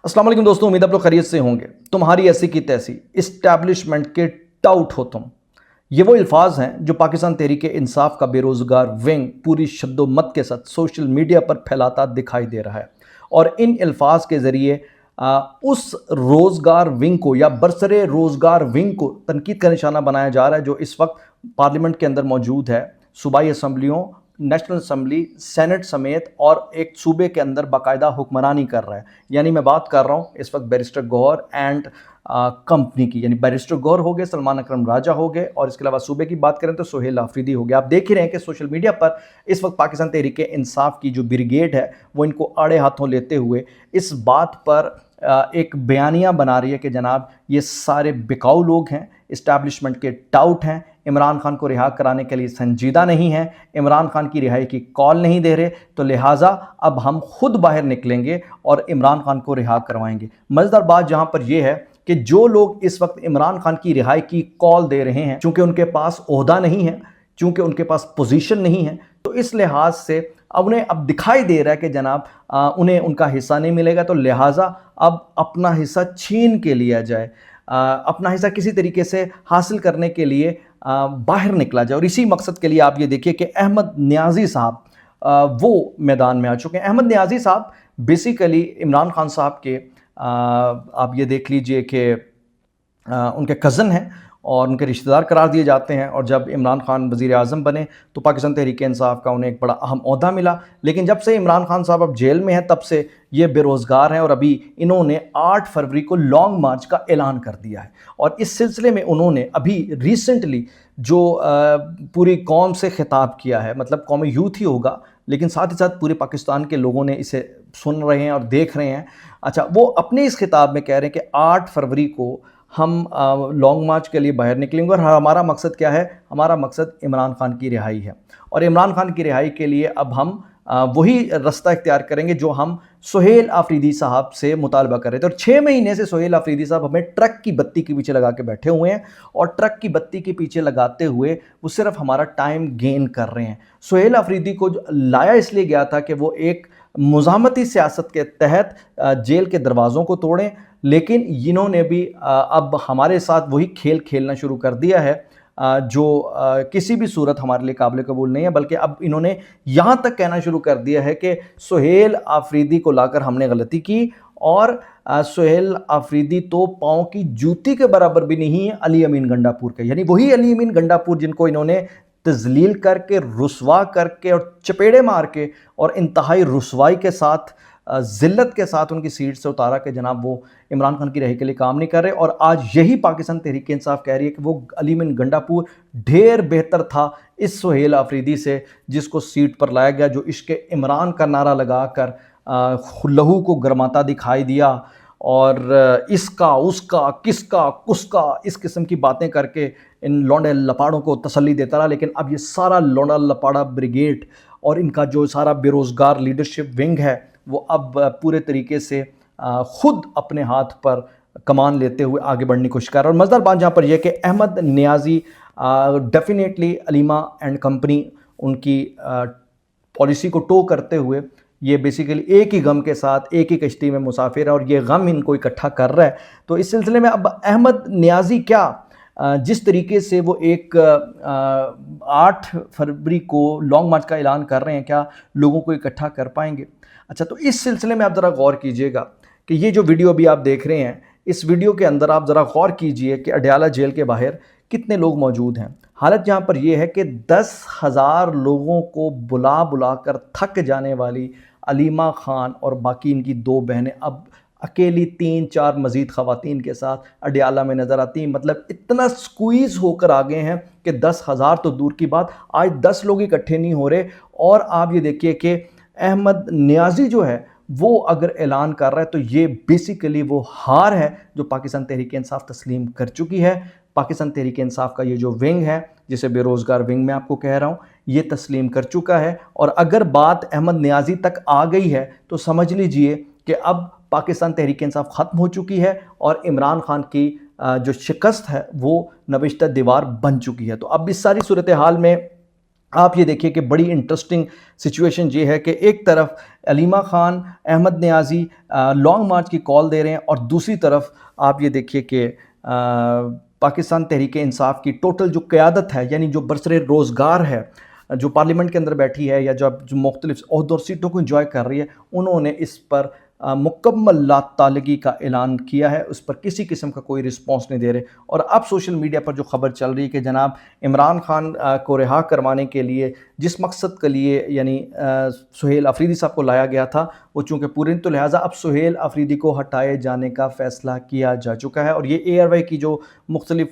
अस्सलाम वालेकुम दोस्तों, उम्मीद आप लोग खैरियत से होंगे। तुम्हारी ऐसी की तैसी, इस्टेब्लिशमेंट के टाउट हो तुम। ये वो अल्फाज हैं जो पाकिस्तान तहरीक इंसाफ का बेरोज़गार विंग पूरी शद्दोमत के साथ सोशल मीडिया पर फैलाता दिखाई दे रहा है। और इन अल्फाज के ज़रिए उस रोज़गार विंग को या बरसरे रोज़गार विंग को तनकीद का निशाना बनाया जा रहा है जो इस वक्त पार्लियामेंट के अंदर मौजूद है, सूबाई असम्बलियों, नेशनल असम्बली, सेनेट समेत और एक सूबे के अंदर बाकायदा हुक्मरानी कर रहा है। यानी मैं बात कर रहा हूँ इस वक्त बैरिस्टर गौहर एंड कंपनी की, यानी बैरिस्टर गौहर हो गए, सलमान अकरम राजा हो गए, और इसके अलावा सूबे की बात करें तो सोहेल आफरीदी हो गया। आप देख ही रहे हैं कि सोशल मीडिया पर इस वक्त पाकिस्तान तहरीक इंसाफ की जो ब्रिगेड है वो इनको आड़े हाथों लेते हुए इस बात पर एक बयानिया बना रही है कि जनाब ये सारे बिकाऊ लोग हैं, इस्टेब्लिशमेंट के टाउट हैं, इमरान खान को रिहा कराने के लिए संजीदा नहीं है, इमरान खान की रिहाई की कॉल नहीं दे रहे, तो लिहाजा अब हम खुद बाहर निकलेंगे और इमरान खान को रिहा करवाएंगे। मज़ेदार बात जहां पर यह है कि जो लोग इस वक्त इमरान खान की रिहाई की कॉल दे रहे हैं, चूंकि उनके पास ओहदा नहीं है, चूंकि उनके पास पोजीशन नहीं है, तो इस लिहाज से अब उन्हें अब दिखाई दे रहा है कि जनाब उन्हें उनका हिस्सा नहीं मिलेगा, तो लिहाजा अब अपना हिस्सा छीन के लिया जाए, अपना हिस्सा किसी तरीके से हासिल करने के लिए बाहर निकला जाए। और इसी मकसद के लिए आप ये देखिए कि अहमद नियाज़ी साहब वो मैदान में आ चुके हैं। अहमद नियाज़ी साहब बेसिकली इमरान खान साहब के आप ये देख लीजिए कि उनके कज़न हैं और उनके रिश्तेदार करार दिए जाते हैं। और जब इमरान खान वज़ीर आज़म बने तो पाकिस्तान तहरीक इंसाफ का उन्हें एक बड़ा अहम ओहदा मिला, लेकिन जब से इमरान खान साहब अब जेल में हैं तब से ये बेरोज़गार हैं। और अभी इन्होंने 8 फरवरी को लॉन्ग मार्च का ऐलान कर दिया है, और इस सिलसिले में उन्होंने अभी रिसेंटली जो पूरी कौम से खिताब किया है, मतलब कौमी यूथ ही होगा, लेकिन साथ ही साथ पूरे पाकिस्तान के लोगों ने इसे सुन रहे हैं और देख रहे हैं। अच्छा, वो अपने इस खिताब में कह रहे हैं कि 8 फरवरी को हम लॉन्ग मार्च के लिए बाहर निकलेंगे, और हमारा मकसद क्या है? हमारा मकसद इमरान खान की रिहाई है, और इमरान खान की रिहाई के लिए अब हम वही रास्ता इख्तियार करेंगे जो हम सोहेल आफरीदी साहब से मुतालबा कर रहे थे। और 6 महीने से सोहेल आफरीदी साहब हमें ट्रक की बत्ती के पीछे लगा के बैठे हुए हैं, और ट्रक की बत्ती के पीछे लगाते हुए वो सिर्फ हमारा टाइम गेन कर रहे हैं। सोहेल आफरीदी को लाया इसलिए गया था कि वो एक मुज़ाहमती सियासत के तहत जेल के दरवाज़ों को तोड़ें, लेकिन इन्होंने भी अब हमारे साथ वही खेल खेलना शुरू कर दिया है जो किसी भी सूरत हमारे लिए काबिल कबूल नहीं है। बल्कि अब इन्होंने यहाँ तक कहना शुरू कर दिया है कि सोहेल आफरीदी को लाकर हमने गलती की, और सोहेल आफरीदी तो पाँव की जूती के बराबर भी नहीं है अली अमीन गंडापुर के। यानी वही अली अमीन गंडापुर जिनको इन्होंने तज़लील करके, रुसवा करके और चपेड़े मार के और इंतहाई रुसवाई के साथ, ज़िल्लत के साथ उनकी सीट से उतारा कि जनाब वो इमरान खान की रिहाई के लिए काम नहीं कर रहे। और आज यही पाकिस्तान तहरीक इंसाफ कह रही है कि वो अली अमीन गंडापुर ढेर बेहतर था इस सोहेल आफरीदी से, जिसको सीट पर लाया गया, जो इश्क़ इमरान का नारा लगाकर लहू को गरमाता दिखाई दिया, और इसका उसका किसका कुसका इस किस्म की बातें करके इन लौंडे लपाड़ों को तसल्ली देता रहा। लेकिन अब ये सारा लौंडा लपाड़ा ब्रिगेड और इनका जो सारा बेरोज़गार लीडरशिप विंग है वो अब पूरे तरीके से ख़ुद अपने हाथ पर कमान लेते हुए आगे बढ़ने की कोशिश कर रहा है। और मज़ेदार बात जहाँ पर यह कि Ahmad Niazi definitely Aleema and company उनकी पॉलिसी को टो करते हुए ये बेसिकली एक ही गम के साथ एक ही कश्ती में मुसाफिर है, और ये गम इनको इकट्ठा कर रहा है। तो इस सिलसिले में अब अहमद नियाज़ी क्या जिस तरीके से वो एक 8 फरवरी को लॉन्ग मार्च का ऐलान कर रहे हैं, क्या लोगों को इकट्ठा कर पाएंगे? अच्छा, तो इस सिलसिले में आप ज़रा गौर कीजिएगा कि ये जो वीडियो अभी आप देख रहे हैं, इस वीडियो के अंदर आप ज़रा गौर कीजिए कि अडयाला जेल के बाहर कितने लोग मौजूद हैं। हालत यहाँ पर यह है कि 10,000 लोगों को बुला बुला कर थक जाने वाली अलीमा खान और बाकी इनकी 2 बहनें अब अकेली 3-4 मज़ीद ख़वातीन के साथ अडयाला में नज़र आती हैं। मतलब इतना स्क्वीज़ होकर आ गए हैं कि 10,000 तो दूर की बात, आज 10 लोग इकट्ठे नहीं हो रहे। और आप ये देखिए कि अहमद नियाज़ी जो है वो अगर ऐलान कर रहा है तो ये बेसिकली वो हार है जो पाकिस्तान तहरीक इंसाफ तस्लीम कर चुकी है। पाकिस्तान तहरीक इंसाफ का ये जो विंग है, जिसे बेरोज़गार विंग मैं आपको कह रहा हूँ, ये तस्लीम कर चुका है। और अगर बात अहमद नियाज़ी तक आ गई है तो समझ लीजिए कि अब पाकिस्तान तहरीक इंसाफ ख़त्म हो चुकी है, और इमरान खान की जो शिकस्त है वो नविश्ता दीवार बन चुकी है। तो अब इस सारी सूरत हाल में آپ یہ دیکھیے کہ بڑی انٹرسٹنگ سچویشن یہ ہے کہ ایک طرف علیمہ خان، احمد نیازی لانگ مارچ کی کال دے رہے ہیں، اور دوسری طرف آپ یہ دیکھیے کہ پاکستان تحریک انصاف کی ٹوٹل جو قیادت ہے، یعنی جو برسر روزگار ہے، جو پارلیمنٹ کے اندر بیٹھی ہے یا جو مختلف عہدوں اور سیٹوں کو انجوائے کر رہی ہے، انہوں نے اس پر مکمل لا تعلقی کا اعلان کیا ہے، اس پر کسی قسم کا کوئی رسپانس نہیں دے رہے۔ اور اب سوشل میڈیا پر جو خبر چل رہی ہے کہ جناب عمران خان کو رہا کروانے کے لیے جس مقصد کے لیے یعنی سہیل آفریدی صاحب کو لایا گیا تھا، وہ چونکہ پورے تو لہٰذا اب سہیل آفریدی کو ہٹائے جانے کا فیصلہ کیا جا چکا ہے۔ اور یہ اے آر وائی کی جو مختلف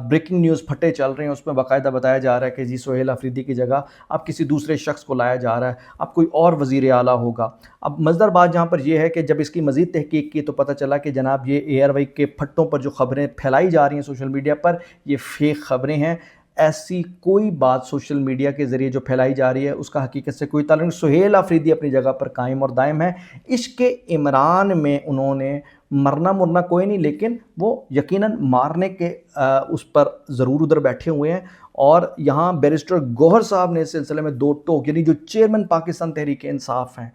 بریکنگ نیوز پھٹے چل رہے ہیں، اس میں باقاعدہ بتایا جا رہا ہے کہ جی سہیل آفریدی کی جگہ اب کسی دوسرے شخص کو لایا جا رہا ہے، اب کوئی اور وزیر اعلیٰ ہوگا۔ اب مزیدار بات جہاں پر یہ ہے کہ جب اس کی مزید تحقیق کی تو پتہ چلا کہ جناب یہ اے آر وائی کے پھٹوں پر جو خبریں پھیلائی جا رہی ہیں سوشل میڈیا پر، یہ فیک خبریں ہیں۔ ایسی کوئی بات سوشل میڈیا کے ذریعے جو پھیلائی جا رہی ہے اس کا حقیقت سے کوئی تعلق نہیں۔ سہیل آفریدی اپنی جگہ پر قائم اور دائم ہے۔ عشق عمران میں انہوں نے مرنا کوئی نہیں، لیکن وہ یقیناً مارنے کے اس پر ضرور ادھر بیٹھے ہوئے ہیں۔ اور یہاں بیرسٹر گوہر صاحب نے اس سلسلے میں دو ٹوک، یعنی جو چیئرمین پاکستان تحریک انصاف ہیں،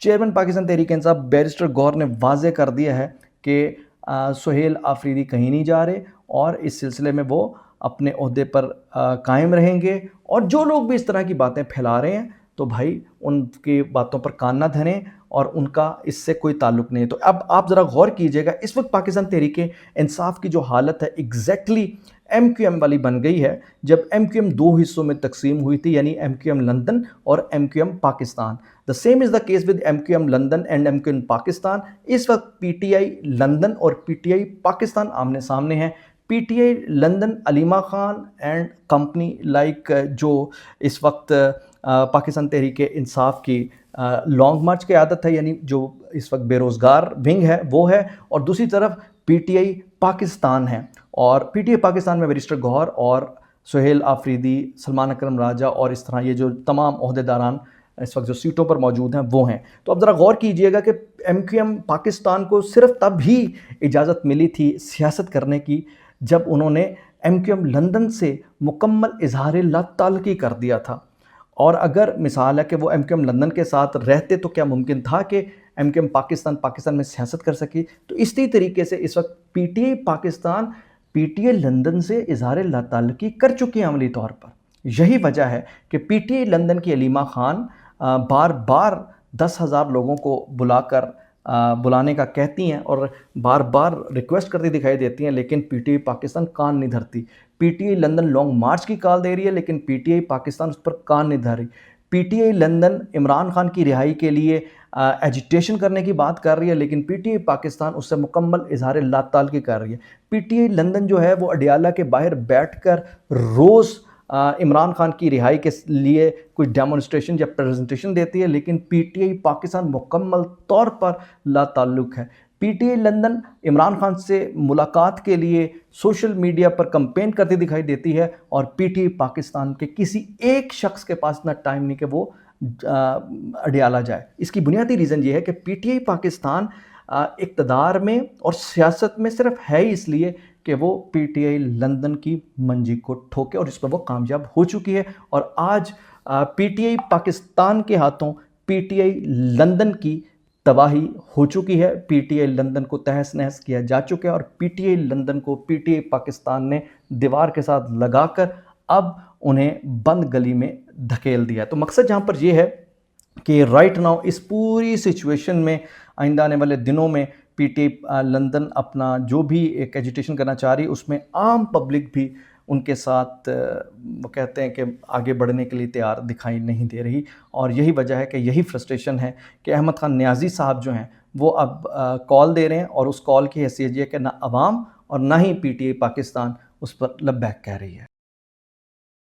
چیئرمین پاکستان تحریک انصاف بیرسٹر گوہر نے واضح کر دیا ہے کہ سہیل آفریدی کہیں نہیں جا رہے، اور اس سلسلے میں وہ اپنے عہدے پر قائم رہیں گے۔ اور جو لوگ بھی اس طرح کی باتیں پھیلا رہے ہیں تو بھائی ان کی باتوں پر کان نہ دھریں، اور ان کا اس سے کوئی تعلق نہیں۔ تو اب آپ ذرا غور کیجئے گا، اس وقت پاکستان تحریک انصاف کی جو حالت ہے ایگزیکٹلی ایم کیو ایم والی بن گئی ہے جب ایم کیو ایم دو حصوں میں تقسیم ہوئی تھی، یعنی ایم کیو ایم لندن اور M Q M Pakistan. The same as the case with M Q M London and M Q M Pakistan. اس وقت پی ٹی آئی لندن اور پی ٹی آئی پاکستان آمنے سامنے ہیں۔ P T I London Aleema Khan and company like جو اس وقت پاکستان تحریک انصاف کی لانگ مارچ کی عادت ہے، یعنی جو اس وقت بے روزگار ونگ ہے وہ ہے، اور دوسری طرف پی ٹی آئی پاکستان ہے۔ اور پی ٹی آئی پاکستان میں بیرسٹر گوہر اور سہیل آفریدی، سلمان اکرم راجہ اور اس طرح یہ جو تمام عہدیداران اس وقت جو سیٹوں پر موجود ہیں وہ ہیں۔ تو اب ذرا غور کیجئے گا کہ ایم کیو ایم پاکستان کو صرف تب ہی اجازت ملی تھی سیاست کرنے کی جب انہوں نے ایم کیو ایم لندن سے مکمل اظہار لا تعلقی کر دیا تھا۔ اور اگر مثال ہے کہ وہ ایم کیو ایم لندن کے ساتھ رہتے تو کیا ممکن تھا کہ ایم کیو ایم پاکستان میں سیاست کر سکی؟ تو اسی طریقے سے اس وقت P T I Pakistan P T I London سے اظہار لا تعلقی کر چکی ہے عملی طور پر۔ یہی وجہ ہے کہ پی ٹی آئی لندن کی علیمہ خان بار بار 10,000 لوگوں کو بلانے کا کہتی ہیں اور بار بار ریکویسٹ کرتی دکھائی دیتی ہیں، لیکن پی ٹی آئی پاکستان کان نہیں دھرتی۔ پی T I London long march کی کال دے رہی ہے، لیکن پی ٹی آئی پاکستان اس پر کان نہیں دھر رہی۔ پی T I London Imran Khan کی رہائی کے لیے ایجیٹیشن کرنے کی بات کر رہی ہے، لیکن پی ٹی آئی پاکستان اس سے مکمل اظہار لا تعلقی کر رہی ہے۔ پی ٹی آئی لندن جو ہے وہ اڈیالہ کے باہر بیٹھ کر روز عمران خان کی رہائی کے لیے کوئی ڈیمونسٹریشن یا پریزنٹیشن دیتی ہے، لیکن پی ٹی آئی پاکستان مکمل طور پر لا تعلق ہے۔ پی T I London Imran Khan سے ملاقات کے لیے سوشل میڈیا پر کمپین کرتی دکھائی دیتی ہے، اور پی ٹی آئی پاکستان کے کسی ایک شخص کے پاس اتنا ٹائم نہیں کہ وہ اڈیالہ جائے۔ اس کی بنیادی ریزن یہ ہے کہ پی ٹی آئی پاکستان اقتدار میں اور سیاست میں صرف ہے اس لیے کہ وہ پی ٹی آئی لندن کی منجی کو ٹھوکے، اور اس پر وہ کامیاب ہو چکی ہے۔ اور آج پی ٹی آئی پاکستان کے ہاتھوں پی ٹی آئی لندن کی تباہی ہو چکی ہے۔ پی ٹی آئی لندن کو تہس نہس کیا جا چکا ہے، اور پی ٹی آئی لندن کو پی ٹی آئی پاکستان نے دیوار کے ساتھ لگا کر اب انہیں بند گلی میں دھکیل دیا ہے۔ تو مقصد جہاں پر یہ ہے کہ رائٹ ناؤ اس پوری سچویشن میں آئندہ آنے والے دنوں میں پی ٹی آئی لندن اپنا جو بھی ایک ایجیٹیشن کرنا چاہ رہی ہے، اس میں عام پبلک بھی ان کے ساتھ وہ کہتے ہیں کہ آگے بڑھنے کے لیے تیار دکھائی نہیں دے رہی۔ اور یہی وجہ ہے کہ یہی فرسٹریشن ہے کہ احمد خان نیازی صاحب جو ہیں وہ اب کال دے رہے ہیں، اور اس کال کی حیثیت یہ کہ نہ عوام اور نہ ہی پی ٹی آئی پاکستان اس پر لبیک کہہ رہی ہے۔